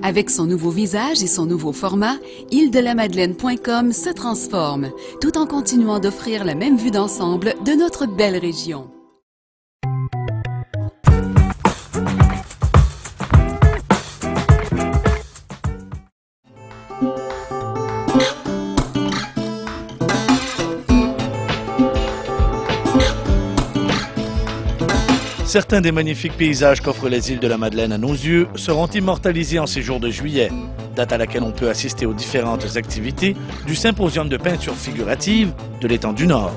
Avec son nouveau visage et son nouveau format, île-de-la-Madeleine.com se transforme, tout en continuant d'offrir la même vue d'ensemble de notre belle région. Certains des magnifiques paysages qu'offrent les îles de la Madeleine à nos yeux seront immortalisés en ces jours de juillet, date à laquelle on peut assister aux différentes activités du symposium de peinture figurative de l'étang du Nord.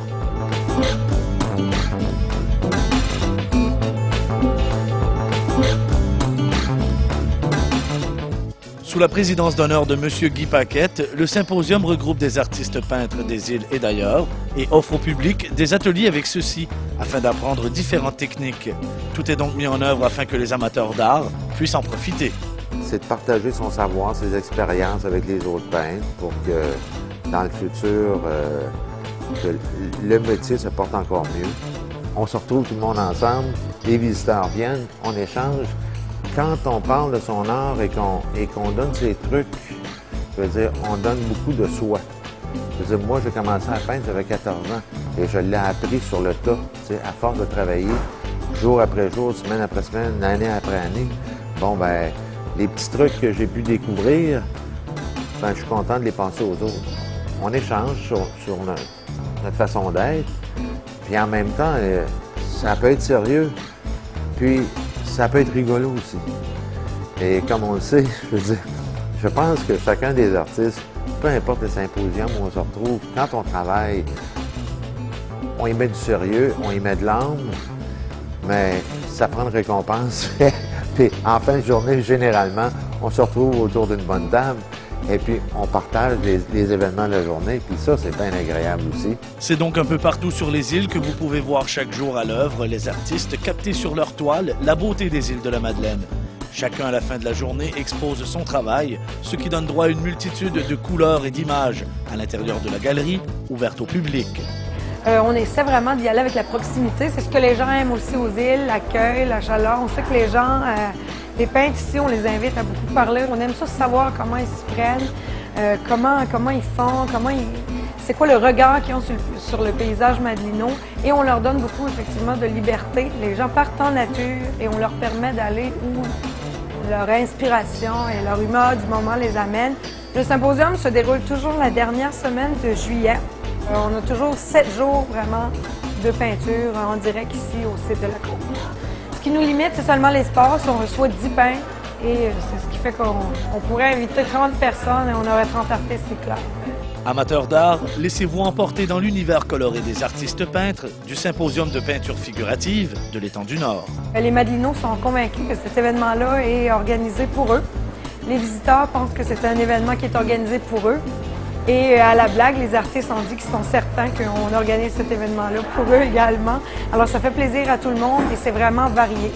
Sous la présidence d'honneur de M. Guy Paquette, le symposium regroupe des artistes peintres des îles et d'ailleurs et offre au public des ateliers avec ceux-ci afin d'apprendre différentes techniques. Tout est donc mis en œuvre afin que les amateurs d'art puissent en profiter. C'est de partager son savoir, ses expériences avec les autres peintres pour que dans le futur, que le métier se porte encore mieux. On se retrouve tout le monde ensemble, les visiteurs viennent, on échange. Quand on parle de son art et qu'on donne ses trucs, je veux dire, on donne beaucoup de soi. Je veux dire, moi, j'ai commencé à peindre, j'avais 14 ans et je l'ai appris sur le tas, à force de travailler, jour après jour, semaine après semaine, année après année. Bon, ben, les petits trucs que j'ai pu découvrir, ben, je suis content de les passer aux autres. On échange sur notre façon d'être, puis en même temps, ça peut être sérieux, puis ça peut être rigolo aussi. Et comme on le sait, je veux dire, je pense que chacun des artistes, peu importe les symposiums où on se retrouve, quand on travaille, on y met du sérieux, on y met de l'âme, mais ça prend une récompense. Puis en fin de journée, généralement, on se retrouve autour d'une bonne table et puis on partage les événements de la journée, puis ça, c'est bien agréable aussi. C'est donc un peu partout sur les îles que vous pouvez voir chaque jour à l'œuvre les artistes capter sur leur toile la beauté des îles de la Madeleine. Chacun à la fin de la journée expose son travail, ce qui donne droit à une multitude de couleurs et d'images à l'intérieur de la galerie ouverte au public. On essaie vraiment d'y aller avec la proximité. C'est ce que les gens aiment aussi aux îles, l'accueil, la chaleur. On sait que les gens, les peintres ici, on les invite à beaucoup parler. On aime ça savoir comment ils s'y prennent, comment ils font, c'est quoi le regard qu'ils ont sur le paysage madelinois. Et on leur donne beaucoup, effectivement, de liberté. Les gens partent en nature et on leur permet d'aller où leur inspiration et leur humeur du moment les amène. Le symposium se déroule toujours la dernière semaine de juillet. On a toujours 7 jours vraiment de peinture en direct ici au site de la Côte. Ce qui nous limite, c'est seulement l'espace. On reçoit 10 peintres et c'est ce qui fait qu'on pourrait inviter 30 personnes et on aurait 30 artistes, c'est clair. Amateurs d'art, laissez-vous emporter dans l'univers coloré des artistes peintres du symposium de peinture figurative de l'étang du Nord. Les Madelinois sont convaincus que cet événement-là est organisé pour eux. Les visiteurs pensent que c'est un événement qui est organisé pour eux. Et à la blague, les artistes ont dit qu'ils sont certains qu'on organise cet événement-là pour eux également. Alors ça fait plaisir à tout le monde et c'est vraiment varié.